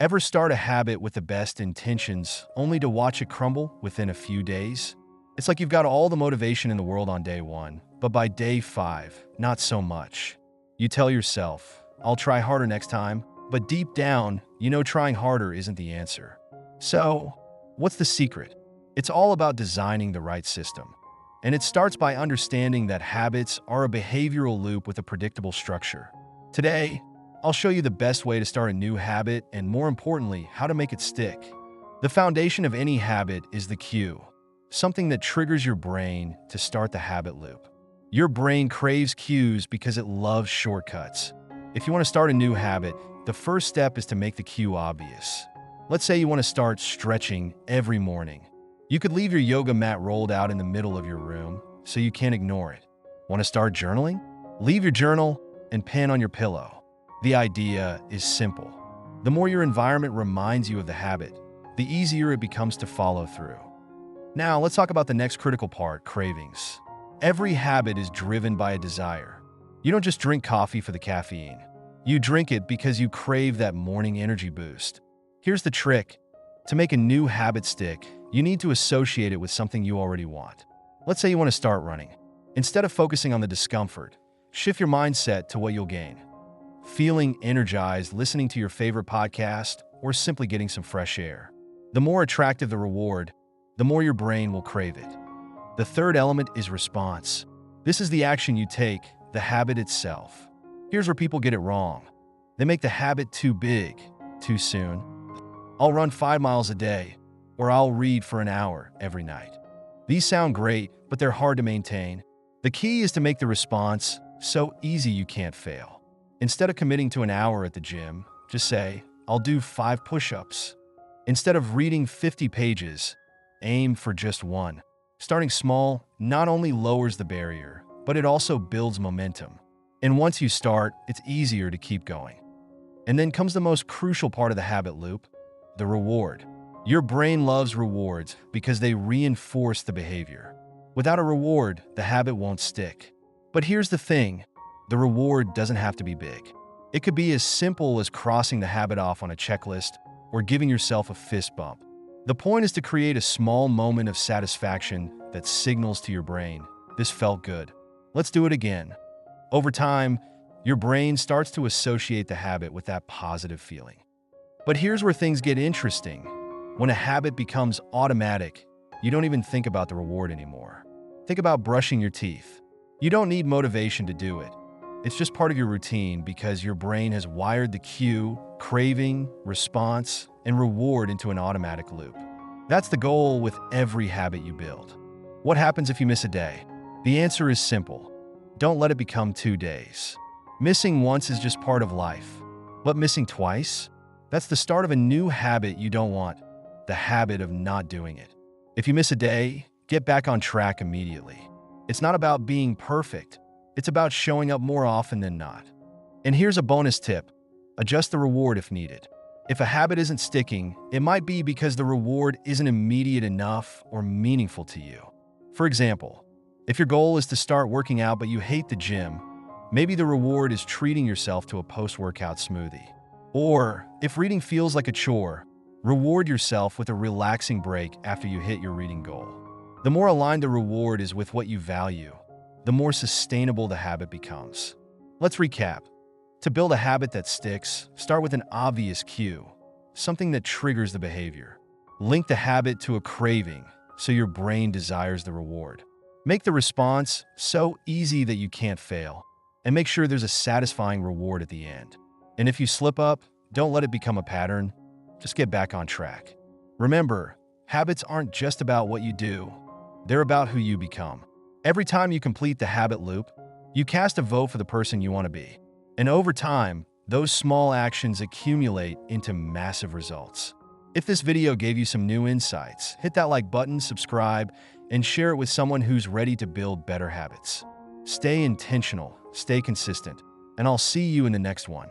Ever start a habit with the best intentions only to watch it crumble within a few days? It's like you've got all the motivation in the world on day one, but by day five, not so much. You tell yourself, I'll try harder next time, but deep down, you know trying harder isn't the answer. So, what's the secret? It's all about designing the right system. And it starts by understanding that habits are a behavioral loop with a predictable structure. Today, I'll show you the best way to start a new habit and, more importantly, how to make it stick. The foundation of any habit is the cue, something that triggers your brain to start the habit loop. Your brain craves cues because it loves shortcuts. If you want to start a new habit, the first step is to make the cue obvious. Let's say you want to start stretching every morning. You could leave your yoga mat rolled out in the middle of your room so you can't ignore it. Want to start journaling? Leave your journal and pen on your pillow. The idea is simple. The more your environment reminds you of the habit, the easier it becomes to follow through. Now, let's talk about the next critical part, cravings. Every habit is driven by a desire. You don't just drink coffee for the caffeine. You drink it because you crave that morning energy boost. Here's the trick. To make a new habit stick, you need to associate it with something you already want. Let's say you want to start running. Instead of focusing on the discomfort, shift your mindset to what you'll gain. Feeling energized, listening to your favorite podcast, or simply getting some fresh air. The more attractive the reward, the more your brain will crave it. The third element is response. This is the action you take, the habit itself. Here's where people get it wrong. They make the habit too big, too soon. I'll run 5 miles a day, or I'll read for an hour every night. These sound great, but they're hard to maintain. The key is to make the response so easy you can't fail. Instead of committing to an hour at the gym, just say, I'll do 5 push-ups. Instead of reading 50 pages, aim for just 1. Starting small not only lowers the barrier, but it also builds momentum. And once you start, it's easier to keep going. And then comes the most crucial part of the habit loop, the reward. Your brain loves rewards because they reinforce the behavior. Without a reward, the habit won't stick. But here's the thing. The reward doesn't have to be big. It could be as simple as crossing the habit off on a checklist or giving yourself a fist bump. The point is to create a small moment of satisfaction that signals to your brain, this felt good. Let's do it again. Over time, your brain starts to associate the habit with that positive feeling. But here's where things get interesting. When a habit becomes automatic, you don't even think about the reward anymore. Think about brushing your teeth. You don't need motivation to do it. It's just part of your routine because your brain has wired the cue, craving, response, and reward into an automatic loop. That's the goal with every habit you build. What happens if you miss a day? The answer is simple. Don't let it become 2 days. Missing once is just part of life. But missing twice? That's the start of a new habit you don't want, the habit of not doing it. If you miss a day, get back on track immediately. It's not about being perfect. It's about showing up more often than not. And here's a bonus tip. Adjust the reward if needed. If a habit isn't sticking, it might be because the reward isn't immediate enough or meaningful to you. For example, if your goal is to start working out but you hate the gym, maybe the reward is treating yourself to a post-workout smoothie. Or, if reading feels like a chore, reward yourself with a relaxing break after you hit your reading goal. The more aligned the reward is with what you value, the more sustainable the habit becomes. Let's recap. To build a habit that sticks, start with an obvious cue, something that triggers the behavior. Link the habit to a craving so your brain desires the reward. Make the response so easy that you can't fail, and make sure there's a satisfying reward at the end. And if you slip up, don't let it become a pattern. Just get back on track. Remember, habits aren't just about what you do. They're about who you become. Every time you complete the habit loop, you cast a vote for the person you want to be. And over time, those small actions accumulate into massive results. If this video gave you some new insights, hit that like button, subscribe, and share it with someone who's ready to build better habits. Stay intentional, stay consistent, and I'll see you in the next one.